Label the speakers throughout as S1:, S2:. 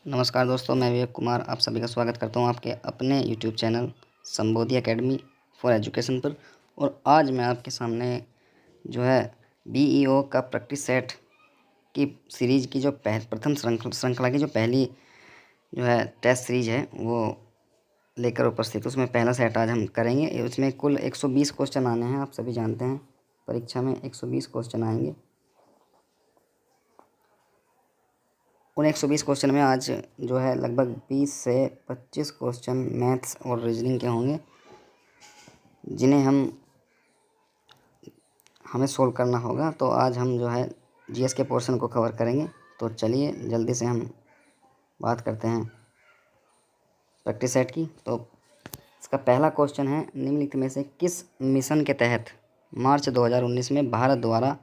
S1: नमस्कार दोस्तों, मैं विवेक कुमार आप सभी का स्वागत करता हूं आपके अपने YouTube channel Sambodhi academy for education पर। और आज मैं आपके सामने जो है बीईओ का प्रैक्टिस सेट की सीरीज़ की जो प्रथम श्रृंखला की जो पहली जो है टेस्ट सीरीज है वो लेकर उपस्थित। उसमें पहला सेट आज हम करेंगे। उसमें कुल 120 क्वेश्चन आने हैं। आप सभी जानते हैं परीक्षा में 120 क्वेश्चन आएंगे। उन 120 क्वेश्चन में आज जो है लगभग 20 से 25 क्वेश्चन मैथ्स और रीजनिंग के होंगे, जिन्हें हमें सोल्व करना होगा। तो आज हम जो है जीएस के पोर्शन को कवर करेंगे। तो चलिए जल्दी से हम बात करते हैं प्रैक्टिस सेट की। तो इसका पहला क्वेश्चन है, निम्नलिखित में से किस मिशन के तहत मार्च 2019 में भारत द्वारा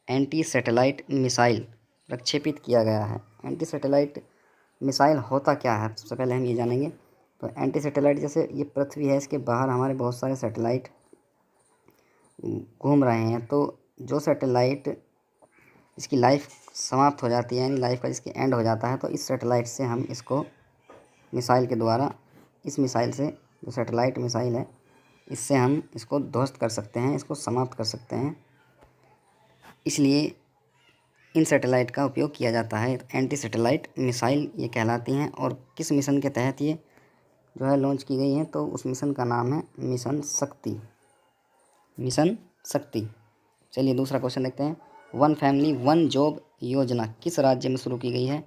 S1: एंटी सैटेलाइट मिसाइल प्रक्षेपित किया गया है। एंटी सैटेलाइट मिसाइल होता क्या है, सबसे पहले हम ये जानेंगे। तो एंटी सैटेलाइट, जैसे ये पृथ्वी है, इसके बाहर हमारे बहुत सारे सैटेलाइट घूम रहे हैं। तो जो सैटेलाइट इसकी लाइफ समाप्त हो जाती है, यानी लाइफ का इसकी एंड हो जाता है, तो इस सैटेलाइट से हम इसको मिसाइल के द्वारा, इस मिसाइल से, जो सैटेलाइट मिसाइल है, इससे हम इसको ध्वस्त कर सकते हैं, इसको समाप्त कर सकते हैं। इसलिए इन सैटेलाइट का उपयोग किया जाता है। एंटी सैटेलाइट मिसाइल ये कहलाती हैं। और किस मिशन के तहत ये जो है लॉन्च की गई हैं, तो उस मिशन का नाम है मिशन शक्ति। मिशन शक्ति। चलिए दूसरा क्वेश्चन देखते हैं। वन फैमिली वन जॉब योजना किस राज्य में शुरू की गई है।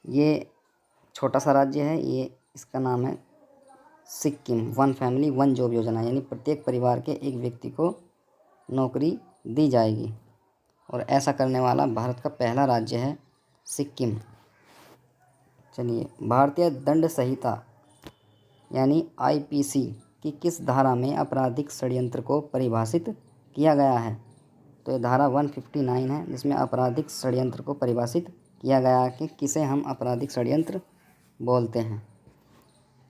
S1: ये छोटा सा राज्य है, ये इसका नाम है Sikkim. One family one job योजना, यानी प्रत्येक परिवार के एक व्यक्ति को नौकरी दी जाएगी। और ऐसा करने वाला भारत का पहला राज्य है सिक्किम। चलिए, भारतीय दंड संहिता यानी आईपीसी की किस धारा में आपराधिक षड्यंत्र को परिभाषित किया गया है। तो ये धारा 159 है, जिसमें आपराधिक षड्यंत्र को परिभाषित किया गया है कि किसे हम आपराधिक षड्यंत्र बोलते हैं।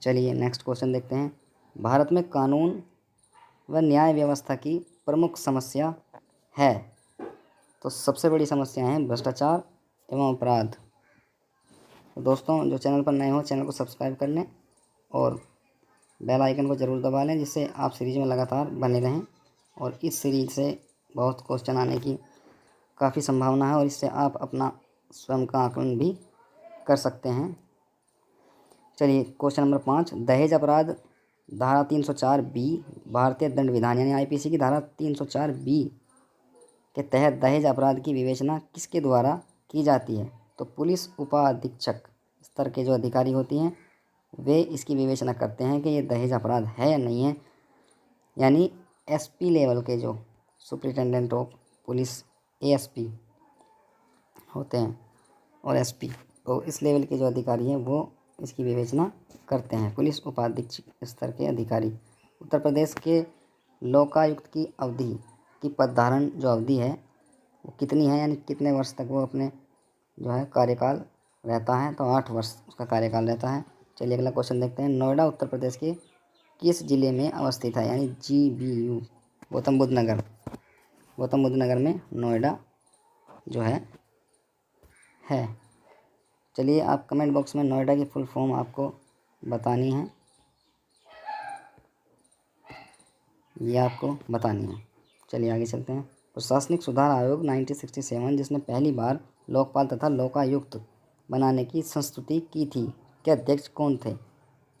S1: चलिए नेक्स्ट क्वेश्चन देखते हैं। भारत में कानून व न्याय व्यवस्था की प्रमुख समस्या है। तो सबसे बड़ी समस्या है भ्रष्टाचार एवं अपराध। तो दोस्तों, जो चैनल पर नए हो, चैनल को सब्सक्राइब कर लें और बेल आइकन को ज़रूर दबा लें, जिससे आप सीरीज में लगातार बने रहें। और इस सीरीज से बहुत क्वेश्चन आने की काफ़ी संभावना है, और इससे आप अपना स्वयं का आकलन भी कर सकते हैं। चलिए क्वेश्चन नंबर 5, दहेज अपराध धारा 304B भारतीय दंड विधान यानी आईपीसी की धारा 304B के तहत दहेज अपराध की विवेचना किसके द्वारा की जाती है। तो पुलिस उपाधीक्षक स्तर के जो अधिकारी होती हैं, वे इसकी विवेचना करते हैं कि ये दहेज अपराध है या नहीं है। यानी एसपी लेवल के जो सुपरिटेंडेंट ऑफ पुलिस एएसपी होते हैं और एसपी, तो इस लेवल के जो अधिकारी हैं वो इसकी विवेचना करते हैं, पुलिस उपाधीक्षक स्तर के अधिकारी। उत्तर प्रदेश के लोकायुक्त की अवधि की पदधारण जो अवधि है वो कितनी है, यानी कितने वर्ष तक वो अपने जो है कार्यकाल रहता है। तो 8 वर्ष उसका कार्यकाल रहता है। चलिए अगला क्वेश्चन देखते हैं। नोएडा उत्तर प्रदेश के किस जिले में अवस्थित है, यानी जीबीयू गौतम बुद्ध नगर। गौतम बुद्ध नगर में नोएडा जो है। चलिए आप कमेंट बॉक्स में नोएडा की फुल फॉर्म आपको बतानी है, ये आपको बतानी है। चलिए आगे चलते हैं। प्रशासनिक सुधार आयोग 1967, जिसने पहली बार लोकपाल तथा लोकायुक्त बनाने की संस्तुति की थी, के अध्यक्ष कौन थे।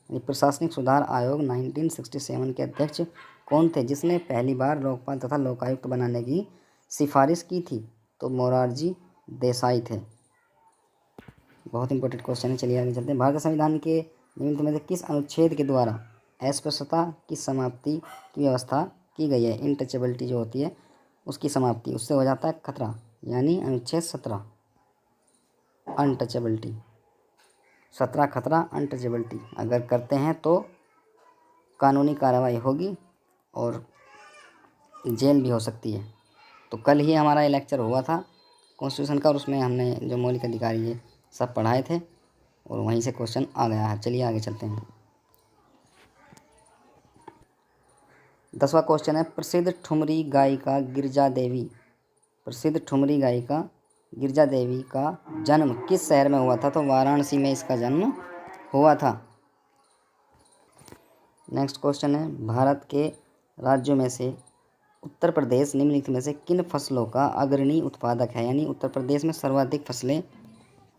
S1: प्रशासनिक सुधार आयोग 1967 के अध्यक्ष कौन थे, जिसने पहली बार लोकपाल तथा लोकायुक्त बनाने की सिफारिश की थी। तो मोरारजी देसाई थे। बहुत इंपॉर्टेंट क्वेश्चन है। चलिए आगे चलते हैं। भारतीय संविधान के निम्नलिखित में से किस अनुच्छेद के द्वारा अस्पृश्यता की समाप्ति की व्यवस्था की गई है। इनटचेबिलिटी जो होती है उसकी समाप्ति, उससे हो जाता है खतरा, यानी अनुच्छेद 17 अनटचेबिलिटी। 17 खतरा, अनटचेबिलिटी अगर करते हैं तो कानूनी कार्रवाई होगी और जेल भी हो सकती है। तो कल ही हमारा ये लेक्चर हुआ था कॉन्स्टिट्यूशन का, और उसमें हमने जो मौलिक अधिकार ये सब पढ़ाए थे और वहीं से क्वेश्चन आ गया है। चलिए आगे चलते हैं। 10वां क्वेश्चन है, प्रसिद्ध ठुमरी गायिका गिरिजा देवी, प्रसिद्ध ठुमरी गायिका गिरजा देवी का जन्म किस शहर में हुआ था? तो वाराणसी में इसका जन्म हुआ था। नेक्स्ट क्वेश्चन है, भारत के राज्यों में से उत्तर प्रदेश निम्नलिखित में से किन फसलों का अग्रणी उत्पादक है? यानी उत्तर प्रदेश में सर्वाधिक फसलें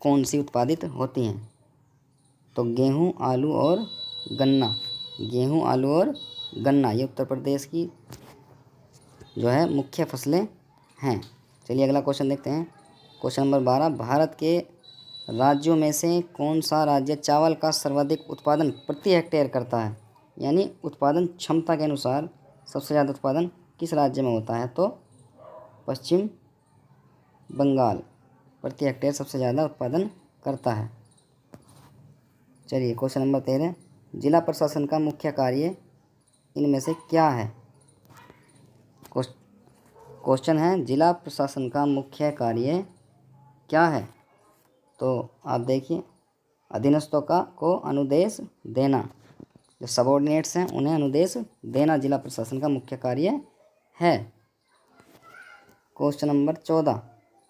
S1: कौन सी उत्पादित होती हैं? तो गेहूँ, आलू और गन्ना। गेहूँ, आलू और गन्ना ये उत्तर प्रदेश की जो है मुख्य फसलें हैं। चलिए अगला क्वेश्चन देखते हैं। क्वेश्चन नंबर 12, भारत के राज्यों में से कौन सा राज्य चावल का सर्वाधिक उत्पादन प्रति हेक्टेयर करता है? यानी उत्पादन क्षमता के अनुसार सबसे ज़्यादा उत्पादन किस राज्य में होता है? तो पश्चिम बंगाल प्रति हेक्टेयर सबसे ज़्यादा उत्पादन करता है। चलिए क्वेश्चन नंबर 13, जिला प्रशासन का मुख्य कार्य इनमें से क्या है? क्वेश्चन है, जिला प्रशासन का मुख्य कार्य क्या है? तो आप देखिए, अधीनस्थों को अनुदेश देना, जो सबऑर्डिनेट्स हैं उन्हें अनुदेश देना जिला प्रशासन का मुख्य कार्य है। क्वेश्चन नंबर 14,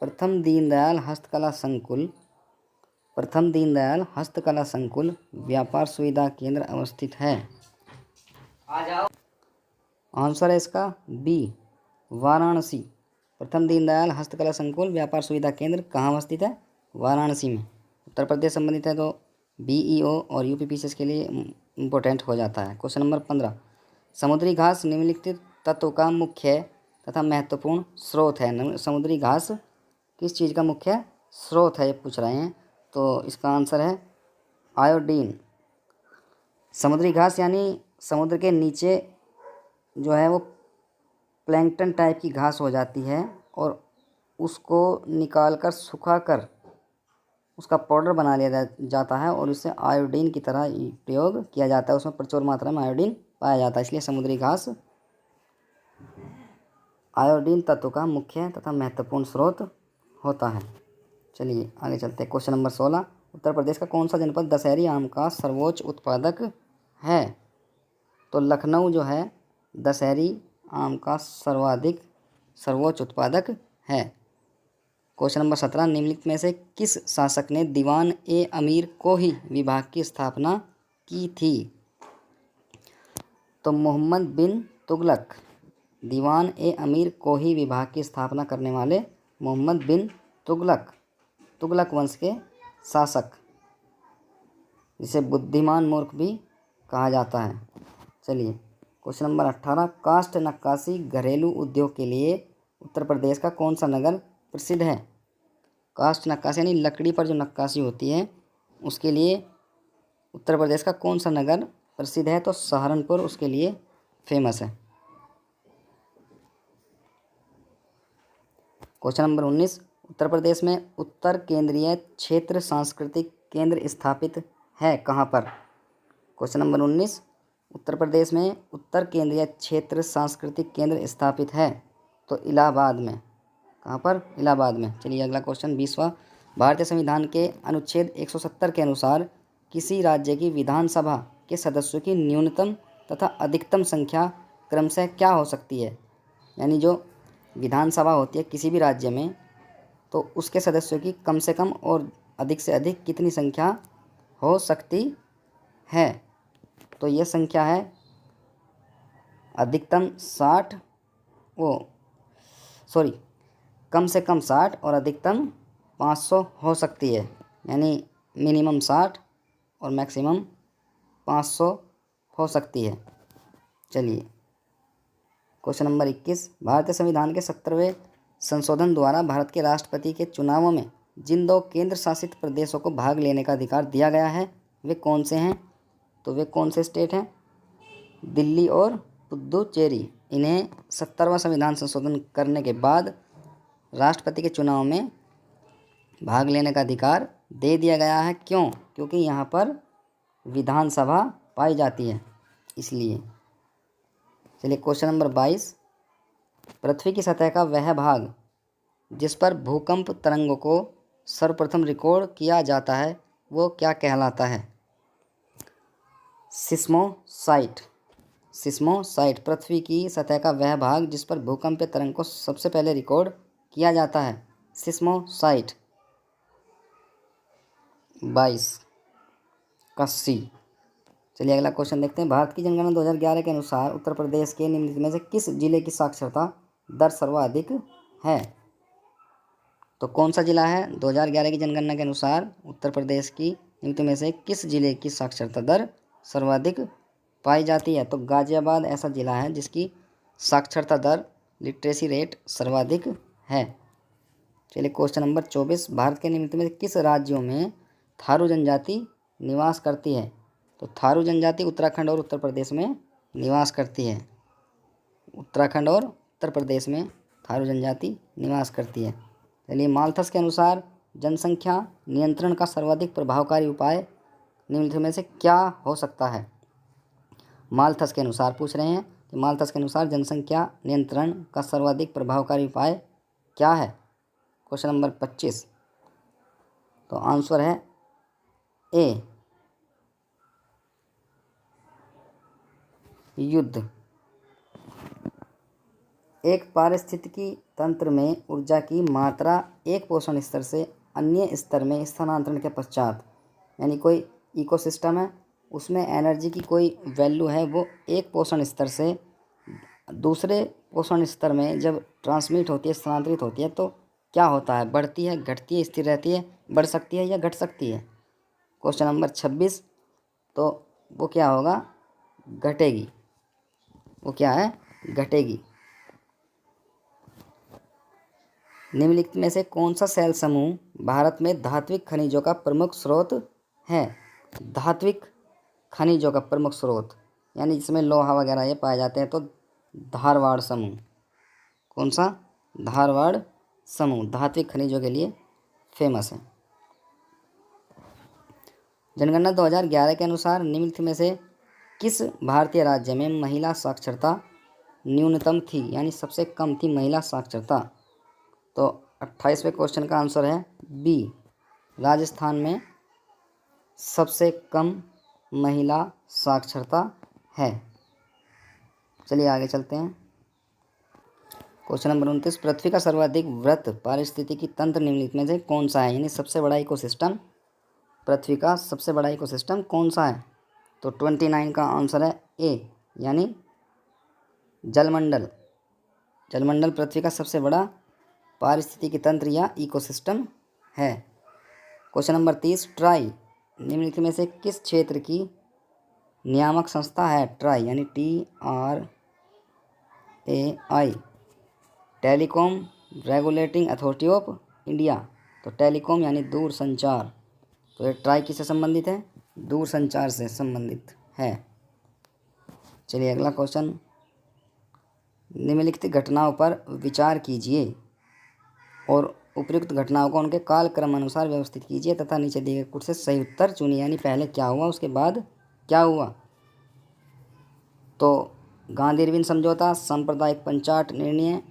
S1: प्रथम दीनदयाल हस्तकला संकुल व्यापार सुविधा केंद्र अवस्थित है? आंसर है इसका बी, वाराणसी। प्रथम दीनदयाल हस्तकला संकुल व्यापार सुविधा केंद्र कहाँ अवस्थित है? वाराणसी में। उत्तर प्रदेश संबंधित है तो BEO और UPPCS के लिए इम्पोर्टेंट हो जाता है। क्वेश्चन नंबर 15, समुद्री घास निम्नलिखित तत्व का मुख्य तथा महत्वपूर्ण स्रोत है। समुद्री घास किस चीज़ का मुख्य स्रोत है ये पूछ रहे हैं, तो इसका आंसर है आयोडीन। समुद्री घास यानी समुद्र के नीचे जो है वो प्लैंकटन टाइप की घास हो जाती है और उसको निकाल कर सुखाकर उसका पाउडर बना लिया जाता है और उसे आयोडीन की तरह प्रयोग किया जाता है। उसमें प्रचुर मात्रा में आयोडीन पाया जाता है, इसलिए समुद्री घास आयोडीन तत्व का मुख्य तथा महत्वपूर्ण स्रोत होता है। चलिए आगे चलते हैं। क्वेश्चन नंबर 16, उत्तर प्रदेश का कौन सा जनपद दशहरी आम का सर्वोच्च उत्पादक है? तो लखनऊ जो है दशहरी आम का सर्वोच्च उत्पादक है। क्वेश्चन नंबर 17, निम्नलिखित में से किस शासक ने दीवान-ए-अमीर कोही विभाग की स्थापना की थी? तो मोहम्मद बिन तुगलक। दीवान-ए-अमीर कोही विभाग की स्थापना करने वाले मोहम्मद बिन तुगलक वंश के शासक, जिसे बुद्धिमान मूर्ख भी कहा जाता है। चलिए क्वेश्चन नंबर 18, काष्ठ नक्काशी घरेलू उद्योग के लिए उत्तर प्रदेश का कौन सा नगर प्रसिद्ध है? काष्ठ नक्काशी यानी लकड़ी पर जो नक्काशी होती है उसके लिए उत्तर प्रदेश का कौन सा नगर प्रसिद्ध है? तो सहारनपुर उसके लिए फेमस है। क्वेश्चन नंबर 19, उत्तर प्रदेश में उत्तर केंद्रीय क्षेत्र सांस्कृतिक केंद्र स्थापित है कहाँ पर? क्वेश्चन नंबर 19, उत्तर प्रदेश में उत्तर केंद्रीय क्षेत्र सांस्कृतिक केंद्र स्थापित है तो इलाहाबाद में। कहाँ पर? इलाहाबाद में। चलिए अगला क्वेश्चन 20वां, भारतीय संविधान के अनुच्छेद 170 के अनुसार किसी राज्य की विधानसभा के सदस्यों की न्यूनतम तथा अधिकतम संख्या क्रमशः क्या हो सकती है? यानी जो विधानसभा होती है किसी भी राज्य में तो उसके सदस्यों की कम से कम और अधिक से अधिक कितनी संख्या हो सकती है? तो यह संख्या है कम से कम 60 और अधिकतम 500 हो सकती है। यानी मिनिमम 60 और मैक्सिमम 500 हो सकती है। चलिए क्वेश्चन नंबर 21, भारतीय संविधान के 17वें संशोधन द्वारा भारत के राष्ट्रपति के चुनावों में जिन 2 केंद्र शासित प्रदेशों को भाग लेने का अधिकार दिया गया है वे कौन से हैं? तो वे कौन से स्टेट हैं? दिल्ली और पुदुचेरी। इन्हें 70वां संविधान संशोधन करने के बाद राष्ट्रपति के चुनाव में भाग लेने का अधिकार दे दिया गया है। क्यों? क्योंकि यहाँ पर विधानसभा पाई जाती है, इसलिए। चलिए क्वेश्चन नंबर 22, पृथ्वी की सतह का वह भाग जिस पर भूकंप तरंगों को सर्वप्रथम रिकॉर्ड किया जाता है वो क्या कहलाता है? सिस्मोसाइट। पृथ्वी की सतह का वह भाग जिस पर भूकंपीय तरंग को सबसे पहले रिकॉर्ड किया जाता है सिस्मोसाइट 22 का सी। चलिए अगला क्वेश्चन देखते हैं। भारत की जनगणना 2011 के अनुसार उत्तर प्रदेश के निम्नलिखित में से किस जिले की साक्षरता दर सर्वाधिक है? तो कौन सा जिला है 2011 की जनगणना के अनुसार उत्तर प्रदेश की निम्नलिखित में से किस जिले की साक्षरता दर सर्वाधिक पाई जाती है? तो गाजियाबाद ऐसा जिला है जिसकी साक्षरता दर लिटरेसी रेट सर्वाधिक है। चलिए क्वेश्चन नंबर 24। भारत के निम्नलिखित में किस राज्यों में थारू जनजाति निवास करती है? तो थारू जनजाति उत्तराखंड और उत्तर प्रदेश में निवास करती है। उत्तराखंड और उत्तर प्रदेश में थारू जनजाति निवास करती है। चलिए माल्थस के अनुसार जनसंख्या नियंत्रण का सर्वाधिक प्रभावकारी उपाय निम्नलिखित में से क्या हो सकता है? माल्थस के अनुसार पूछ रहे हैं कि माल्थस के अनुसार जनसंख्या नियंत्रण का सर्वाधिक प्रभावकारी उपाय क्या है? Question number 25। तो आंसर है ए, युद्ध। एक पारिस्थितिकी तंत्र में ऊर्जा की मात्रा एक पोषण स्तर से अन्य स्तर में स्थानांतरण के पश्चात, यानी कोई इकोसिस्टम है उसमें एनर्जी की कोई वैल्यू है, वो एक पोषण स्तर से दूसरे पोषण स्तर में जब ट्रांसमिट होती है, स्थानांतरित होती है, तो क्या होता है? बढ़ती है, घटती है, स्थिर रहती है, बढ़ सकती है या घट सकती है? Question number 26। तो वो क्या होगा? घटेगी। वो क्या है? घटेगी। निम्नलिखित में से कौन सा सेल समूह भारत में धात्विक खनिजों का प्रमुख स्रोत है? धात्विक खनिजों का प्रमुख स्रोत यानी जिसमें लोहा वगैरह ये पाए जाते हैं, तो धारवाड़ समूह। कौन सा? धारवाड़ समूह धात्विक खनिजों के लिए फेमस है। जनगणना 2011 के अनुसार निम्नलिखित में से किस भारतीय राज्य में महिला साक्षरता न्यूनतम थी, यानी सबसे कम थी महिला साक्षरता? तो 28वें क्वेश्चन का आंसर है बी, राजस्थान में सबसे कम महिला साक्षरता है। चलिए आगे चलते हैं। Question number 29। पृथ्वी का सर्वाधिक वृहत पारिस्थितिकी तंत्र निम्नलिखित में से कौन सा है, यानी सबसे बड़ा इकोसिस्टम? पृथ्वी का सबसे बड़ा इकोसिस्टम कौन सा है? तो 29 का आंसर है ए, यानी जलमंडल। जलमंडल पृथ्वी का सबसे बड़ा पारिस्थितिकी तंत्र या इकोसिस्टम है। Question number 30। ट्राई निम्नलिखित में से किस क्षेत्र की नियामक संस्था है? ट्राई यानी TRAI, telecom regulating authority of India. तो टेलीकॉम यानी दूरसंचार। तो ये ट्राई किससे संबंधित है? दूरसंचार से संबंधित है। चलिए अगला क्वेश्चन। निम्नलिखित घटनाओं पर विचार कीजिए और उपयुक्त घटनाओं को उनके कालक्रम अनुसार व्यवस्थित कीजिए तथा नीचे दिए गए कुछ से सही उत्तर चुनिए, यानी पहले क्या हुआ उसके बाद क्या हुआ। तो गांधी इरविन समझौता, सांप्रदायिक पंचाट निर्णय,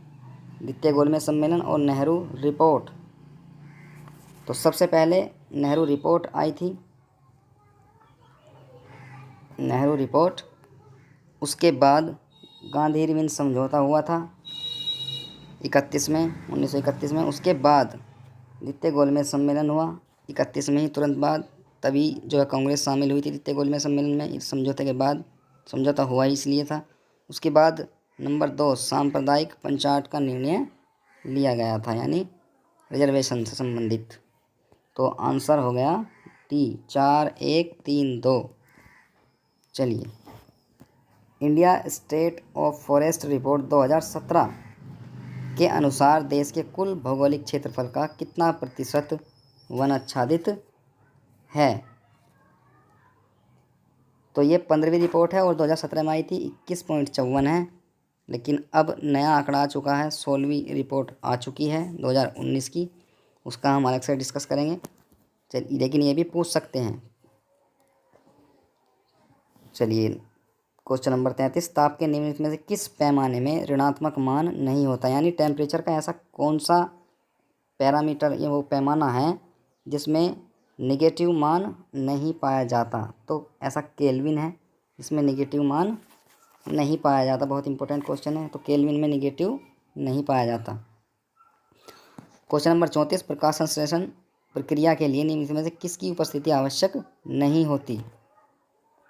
S1: द्वितीय गोलमेज सम्मेलन और नेहरू रिपोर्ट। तो सबसे पहले नेहरू रिपोर्ट आई थी, नेहरू रिपोर्ट। उसके बाद गांधी इरविन समझौता हुआ था 1931 में। उसके बाद द्वितीय गोलमेज सम्मेलन हुआ 31 में ही, तुरंत बाद तभी जो है कांग्रेस शामिल हुई थी द्वितीय गोलमेज सम्मेलन में। इस समझौते के बाद, समझौता हुआ ही इसलिए था। उसके बाद नंबर 2 सांप्रदायिक पंचाट का निर्णय लिया गया था, यानी रिजर्वेशन से संबंधित। तो आंसर हो गया टी, 4132। चलिए India state of forest report 2017 के अनुसार देश के कुल भौगोलिक क्षेत्रफल का कितना प्रतिशत वन आच्छादित है? तो ये 15वीं रिपोर्ट है और 2017 में आई थी, 21.54 है। लेकिन अब नया आंकड़ा आ चुका है, 16वीं रिपोर्ट आ चुकी है 2019 की, उसका हम अलग से डिस्कस करेंगे। चलिए लेकिन ये भी पूछ सकते हैं। चलिए क्वेश्चन नंबर 33। ताप के निम्नलिखित में से किस पैमाने में ऋणात्मक मान नहीं होता, यानी टेम्परेचर का ऐसा कौन सा पैरामीटर या वो पैमाना है जिसमें निगेटिव मान नहीं पाया जाता? तो ऐसा केल्विन है, इसमें निगेटिव मान नहीं पाया जाता। बहुत इंपॉर्टेंट क्वेश्चन है। तो केल्विन में निगेटिव नहीं पाया जाता। क्वेश्चन नंबर 34, प्रकाश संश्लेषण प्रक्रिया के लिए निम्नलिखित में से किसकी उपस्थिति आवश्यक नहीं होती?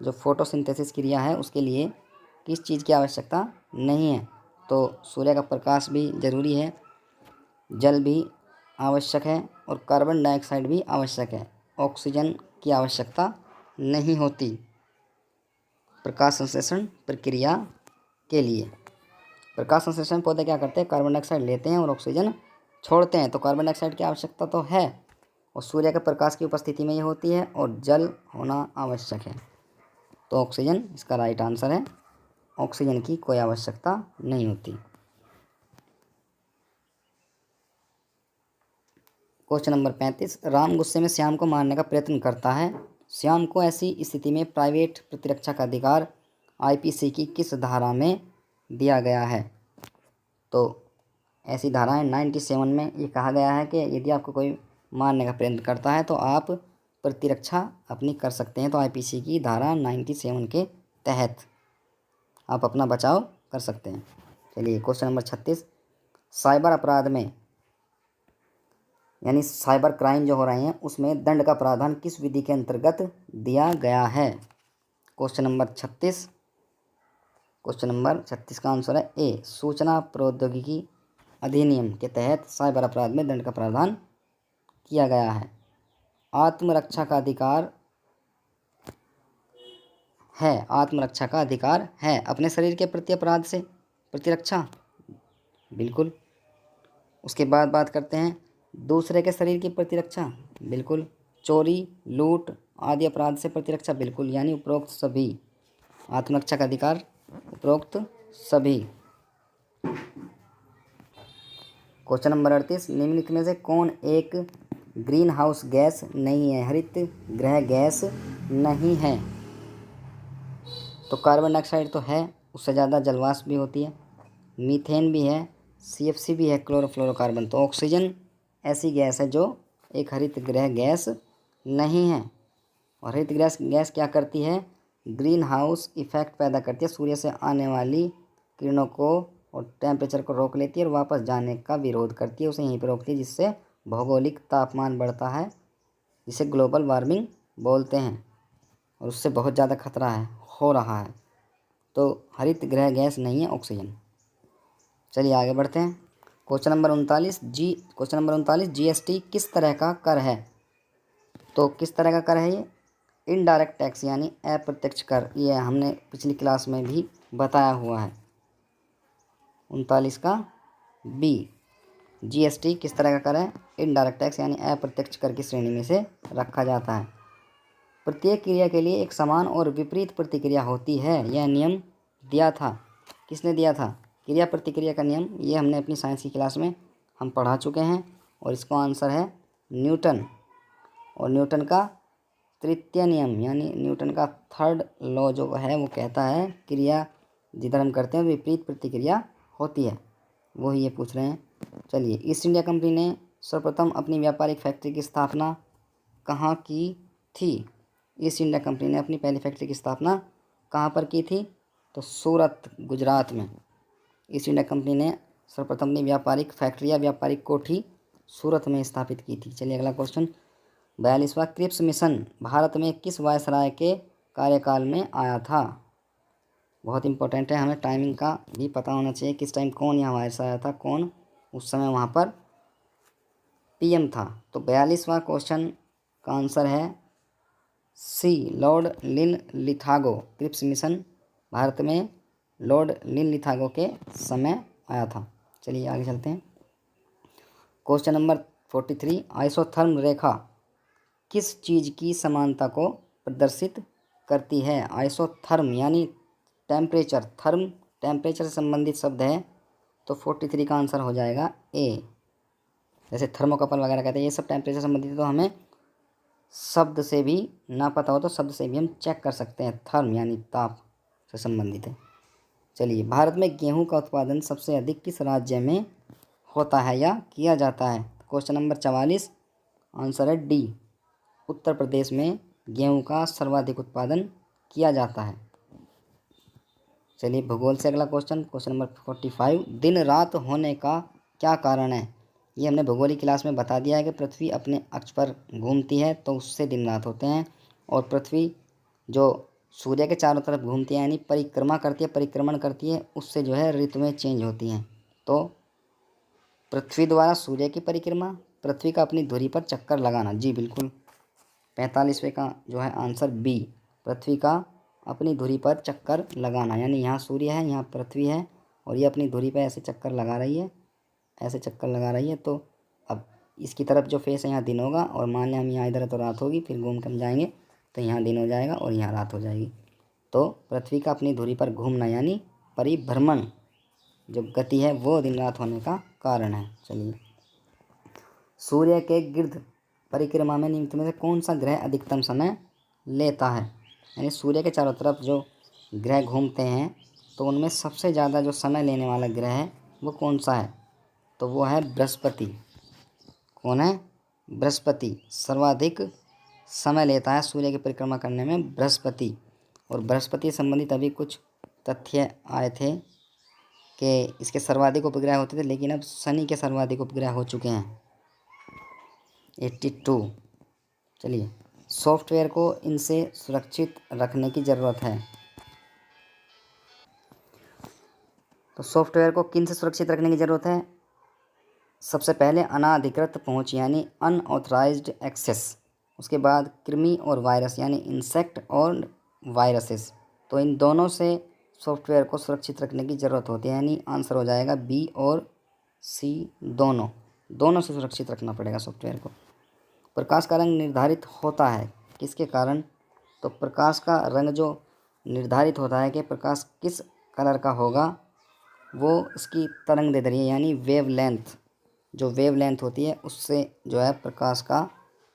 S1: जो फोटोसिंथेसिस क्रिया है उसके लिए किस चीज़ की आवश्यकता नहीं है? तो सूर्य का प्रकाश भी जरूरी है, जल भी आवश्यक है और कार्बन डाइऑक्साइड भी आवश्यक है। ऑक्सीजन की आवश्यकता नहीं होती प्रकाश संश्लेषण प्रक्रिया के लिए। प्रकाश संश्लेषण पौधे क्या करते हैं? कार्बन डाइऑक्साइड लेते हैं और ऑक्सीजन छोड़ते हैं। तो कार्बन डाइऑक्साइड की आवश्यकता तो है और सूर्य के प्रकाश की उपस्थिति में ये होती है और जल होना आवश्यक है। तो ऑक्सीजन इसका राइट आंसर है। ऑक्सीजन की कोई आवश्यकता नहीं होती। क्वेश्चन नंबर 35, राम गुस्से में श्याम को मारने का प्रयत्न करता है। श्याम को ऐसी स्थिति में प्राइवेट प्रतिरक्षा का अधिकार आईपीसी की किस धारा में दिया गया है? तो ऐसी धाराएं 97 में ये कहा गया है कि यदि आपको कोई मारने का प्रयत्न करता है तो आप प्रतिरक्षा अपनी कर सकते हैं। तो आईपीसी की धारा 97 के तहत आप अपना बचाव कर सकते हैं। चलिए क्वेश्चन नंबर 36, साइबर अपराध में यानी साइबर क्राइम जो हो रहे हैं उसमें दंड का प्रावधान किस विधि के अंतर्गत दिया गया है? क्वेश्चन नंबर 36 का आंसर है ए, सूचना प्रौद्योगिकी अधिनियम के तहत साइबर अपराध में दंड का प्रावधान किया गया है। आत्मरक्षा का अधिकार है अपने शरीर के प्रति अपराध से प्रतिरक्षा, बिल्कुल। उसके बाद बात करते हैं दूसरे के शरीर की प्रतिरक्षा, बिल्कुल। चोरी लूट आदि अपराध से प्रतिरक्षा, बिल्कुल। यानी उपरोक्त सभी आत्मरक्षा का अधिकार, उपरोक्त सभी। क्वेश्चन नंबर 38, निम्नलिखित में से कौन एक ग्रीन हाउस गैस नहीं है? हरित गृह गैस नहीं है। तो कार्बन डाइऑक्साइड तो है, उससे ज़्यादा जलवाष्प भी होती है, मीथेन भी है, सीएफसी भी है, क्लोरोफ्लोरोकार्बन। तो ऑक्सीजन ऐसी गैस है जो एक हरित गृह गैस नहीं है। और हरित गैस क्या करती है? ग्रीन हाउस इफेक्ट पैदा करती है, सूर्य से आने वाली किरणों को और टेम्परेचर को रोक लेती है और वापस जाने का विरोध करती है, उसे यहीं पर रोकती है, जिससे भौगोलिक तापमान बढ़ता है, जिसे ग्लोबल वार्मिंग बोलते हैं और उससे बहुत ज़्यादा खतरा हो रहा है। तो हरित गृह गैस नहीं है ऑक्सीजन। चलिए आगे बढ़ते हैं। क्वेश्चन नंबर 39 जीएसटी किस तरह का कर है? तो किस तरह का कर है ये? इनडायरेक्ट टैक्स यानी अप्रत्यक्ष कर। ये हमने पिछली क्लास में भी बताया हुआ है। 39 का बी, जीएसटी किस तरह का कर है? इनडायरेक्ट टैक्स यानी अप्रत्यक्ष कर की श्रेणी में से रखा जाता है। प्रत्येक क्रिया के लिए एक समान और विपरीत प्रतिक्रिया होती है, यह नियम दिया था। किसने दिया था? क्रिया प्रतिक्रिया का नियम। ये हमने अपनी साइंस की क्लास में हम पढ़ा चुके हैं और इसका आंसर है न्यूटन। और न्यूटन का तृतीय नियम यानी न्यूटन का थर्ड लॉ जो है वो कहता है क्रिया जिधर हम करते हैं विपरीत प्रतिक्रिया होती है, वही ये पूछ रहे हैं। चलिए, ईस्ट इंडिया कंपनी ने सर्वप्रथम अपनी व्यापारिक फैक्ट्री की स्थापना कहाँ की थी? ईस्ट इंडिया कंपनी ने अपनी पहली फैक्ट्री की स्थापना कहाँ पर की थी? तो सूरत, गुजरात में ईस्ट इंडिया कंपनी ने सर्वप्रथम अपनी व्यापारिक फैक्ट्री या व्यापारिक कोठी सूरत में स्थापित की थी। चलिए अगला क्वेश्चन 42वां, क्रिप्स मिशन भारत में किस वायसराय के कार्यकाल में आया था? बहुत इंपॉर्टेंट है, हमें टाइमिंग का भी पता होना चाहिए, किस टाइम कौन यहाँ वायसराय आया था, कौन उस समय वहाँ पर पीएम था। तो 42वां क्वेश्चन का आंसर है सी, लॉर्ड लिनलिथागो। क्रिप्स मिशन भारत में लॉर्ड लिनलिथागो के समय आया था। चलिए आगे चलते हैं। क्वेश्चन नंबर 43, आइसोथर्म रेखा किस चीज़ की समानता को प्रदर्शित करती है? आइसोथर्म यानी टेम्परेचर, थर्म टेम्परेचर से संबंधित शब्द है, तो 43 का आंसर हो जाएगा ए। जैसे थर्मोकपल वगैरह कहते हैं, ये सब टेम्परेचर संबंधित है, तो हमें शब्द से भी ना पता हो तो शब्द से भी हम चेक कर सकते हैं, थर्म यानी ताप से संबंधित है। चलिए, भारत में गेहूं का उत्पादन सबसे अधिक किस राज्य में होता है या किया जाता है? क्वेश्चन नंबर 44, आंसर है डी, उत्तर प्रदेश में गेहूं का सर्वाधिक उत्पादन किया जाता है। चलिए भूगोल से अगला क्वेश्चन नंबर 45, दिन रात होने का क्या कारण है? ये हमने भूगोलिक क्लास में बता दिया है कि पृथ्वी अपने अक्ष पर घूमती है तो उससे दिन रात होते हैं, और पृथ्वी जो सूर्य के चारों तरफ घूमती है यानी परिक्रमा करती है, परिक्रमण करती है, उससे जो है ऋतुएं चेंज होती हैं। तो पृथ्वी द्वारा सूर्य की परिक्रमा, पृथ्वी का अपनी धुरी पर चक्कर लगाना, जी बिल्कुल 45वें का जो है आंसर बी, पृथ्वी का अपनी धुरी पर चक्कर लगाना, यानी यहाँ सूर्य है, यहाँ पृथ्वी है, और ये अपनी धुरी पर ऐसे चक्कर लगा रही है, ऐसे चक्कर लगा रही है। तो अब इसकी तरफ जो फेस है यहाँ दिन होगा, और मान लें हम यहाँ इधर तो रात होगी, फिर घूम कर जाएंगे तो यहाँ दिन हो जाएगा और यहाँ रात हो जाएगी। तो पृथ्वी का अपनी धुरी पर घूमना यानी परिभ्रमण जो गति है वो दिन रात होने का कारण है। चलिए, सूर्य के गिर्द परिक्रमा में निम्नलिखित में से कौन सा ग्रह अधिकतम समय लेता है? यानी सूर्य के चारों तरफ जो ग्रह घूमते हैं तो उनमें सबसे ज़्यादा जो समय लेने वाला ग्रह है वो कौन सा है? तो वो है बृहस्पति। कौन है? बृहस्पति सर्वाधिक समय लेता है सूर्य की परिक्रमा करने में, बृहस्पति। और बृहस्पति से संबंधित अभी कुछ तथ्य आए थे कि इसके सर्वाधिक उपग्रह होते थे, लेकिन अब शनि के सर्वाधिक उपग्रह हो चुके हैं 82। चलिए, सॉफ्टवेयर को इनसे सुरक्षित रखने की ज़रूरत है। तो सॉफ्टवेयर को किन से सुरक्षित रखने की ज़रूरत है? सबसे पहले अनाधिकृत पहुंच यानी अनऑथराइज्ड एक्सेस, उसके बाद कृमि और वायरस यानी इंसेक्ट और वायरसेस। तो इन दोनों से सॉफ्टवेयर को सुरक्षित रखने की ज़रूरत होती है, यानी आंसर हो जाएगा बी और सी, दोनों से सुरक्षित रखना पड़ेगा सॉफ्टवेयर को। प्रकाश का रंग निर्धारित होता है किसके कारण? तो प्रकाश का रंग जो निर्धारित होता है कि प्रकाश किस कलर का होगा, वो इसकी तरंग दैर्ध्य यानी वेवलेंथ, जो वेवलेंथ होती है उससे जो है प्रकाश का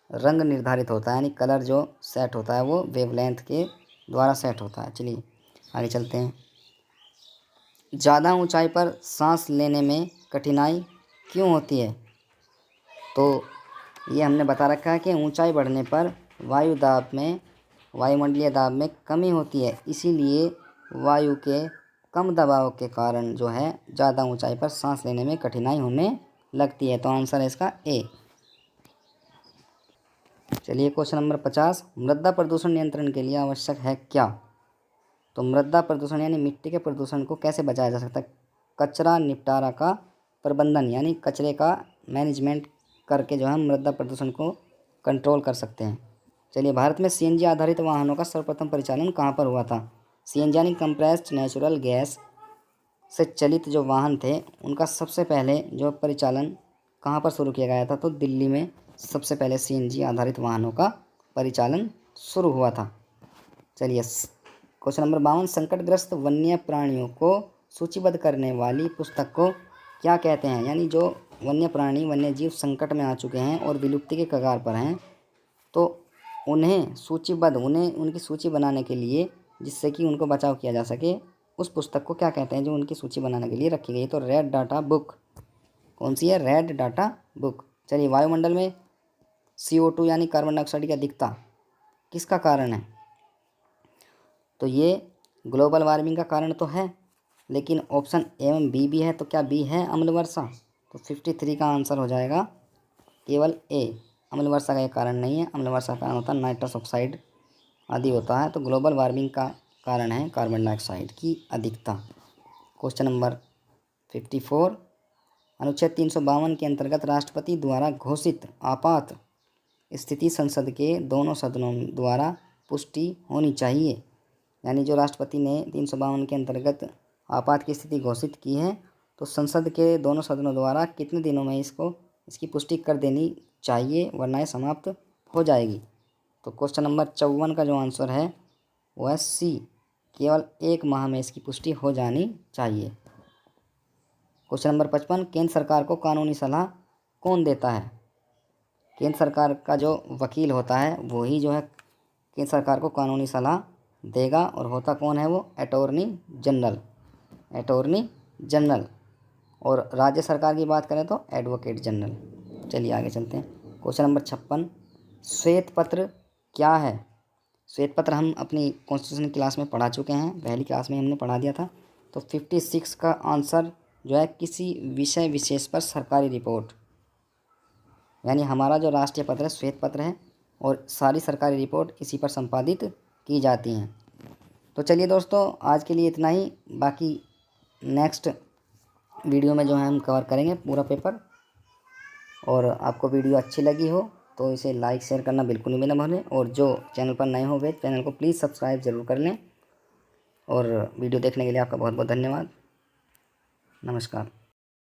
S1: रंग निर्धारित होता है, यानी कलर जो सेट होता है वो वेवलेंथ के द्वारा सेट होता है। चलिए आगे चलते हैं। ज़्यादा ऊंचाई पर सांस लेने में कठिनाई क्यों होती है? तो ये हमने बता रखा है कि ऊंचाई बढ़ने पर वायुमंडलीय दाब में कमी होती है, इसीलिए वायु के कम दबाव के कारण जो है ज़्यादा ऊंचाई पर सांस लेने में कठिनाई होने लगती है। तो आंसर है इसका ए। चलिए क्वेश्चन नंबर 50, मृदा प्रदूषण नियंत्रण के लिए आवश्यक है क्या? तो मृदा प्रदूषण यानी मिट्टी के प्रदूषण को कैसे बचाया जा सकता है? कचरा निपटारा का प्रबंधन यानी कचरे का मैनेजमेंट करके जो है मृदा प्रदूषण को कंट्रोल कर सकते हैं। चलिए, भारत में सीएनजी आधारित वाहनों का सर्वप्रथम परिचालन कहाँ पर हुआ था? सीएनजी यानी कंप्रेस्ड नेचुरल गैस से चलित जो वाहन थे उनका सबसे पहले जो परिचालन कहाँ पर शुरू किया गया था? तो दिल्ली में सबसे पहले सीएनजी आधारित वाहनों का परिचालन शुरू हुआ था। चलिए क्वेश्चन नंबर 52, संकटग्रस्त वन्य प्राणियों को सूचीबद्ध करने वाली पुस्तक को क्या कहते हैं? यानी जो वन्य प्राणी वन्य जीव संकट में आ चुके हैं और विलुप्ति के कगार पर हैं, तो उन्हें उनकी सूची बनाने के लिए, जिससे कि उनको बचाव किया जा सके, उस पुस्तक को क्या कहते हैं जो उनकी सूची बनाने के लिए रखी गई है? तो रेड डाटा बुक। कौन सी है? Red data book. चलिए, वायुमंडल में CO2 यानी कार्बन डाइऑक्साइड की अधिकता किसका कारण है? तो ये ग्लोबल वार्मिंग का कारण तो है, लेकिन ऑप्शन ए एवं बी भी है, तो क्या बी है अम्ल वर्षा? तो 53 का आंसर हो जाएगा केवल ए। अम्ल वर्षा का ये कारण नहीं है, अम्ल वर्षा का कारण होता है नाइट्रस ऑक्साइड आदि होता है। तो ग्लोबल वार्मिंग का कारण है कार्बन डाइऑक्साइड की अधिकता। क्वेश्चन नंबर 54, अनुच्छेद 352 के अंतर्गत राष्ट्रपति द्वारा घोषित आपात स्थिति संसद के दोनों सदनों द्वारा पुष्टि होनी चाहिए। यानी जो राष्ट्रपति ने 352 के अंतर्गत आपात की स्थिति घोषित की है, तो संसद के दोनों सदनों द्वारा कितने दिनों में इसकी पुष्टि कर देनी चाहिए, वरना यह समाप्त हो जाएगी। तो क्वेश्चन नंबर 54 का जो आंसर है वो है सी, केवल 1 माह में इसकी पुष्टि हो जानी चाहिए। क्वेश्चन नंबर 55, केंद्र सरकार को कानूनी सलाह कौन देता है? केंद्र सरकार का जो वकील होता है वही जो है केंद्र सरकार को कानूनी सलाह देगा, और होता कौन है वो? Attorney general. और राज्य सरकार की बात करें तो एडवोकेट जनरल। चलिए आगे चलते हैं। क्वेश्चन नंबर 56, श्वेत पत्र क्या है? श्वेत पत्र हम अपनी कॉन्स्टिट्यूशन क्लास में पढ़ा चुके हैं, पहली क्लास में हमने पढ़ा दिया था। तो 56 का आंसर जो है किसी विषय विशेष पर सरकारी रिपोर्ट, यानी हमारा जो राष्ट्रीय पत्र है श्वेत पत्र है, और सारी सरकारी रिपोर्ट इसी पर संपादित की जाती हैं। तो चलिए दोस्तों, आज के लिए इतना ही। बाकी नेक्स्ट वीडियो में जो है हम कवर करेंगे पूरा पेपर। और आपको वीडियो अच्छी लगी हो तो इसे लाइक शेयर करना बिल्कुल भी ना भूलें, और जो चैनल पर नए हो वे चैनल को प्लीज़ सब्सक्राइब ज़रूर कर लें। और वीडियो देखने के लिए आपका बहुत बहुत धन्यवाद। नमस्कार।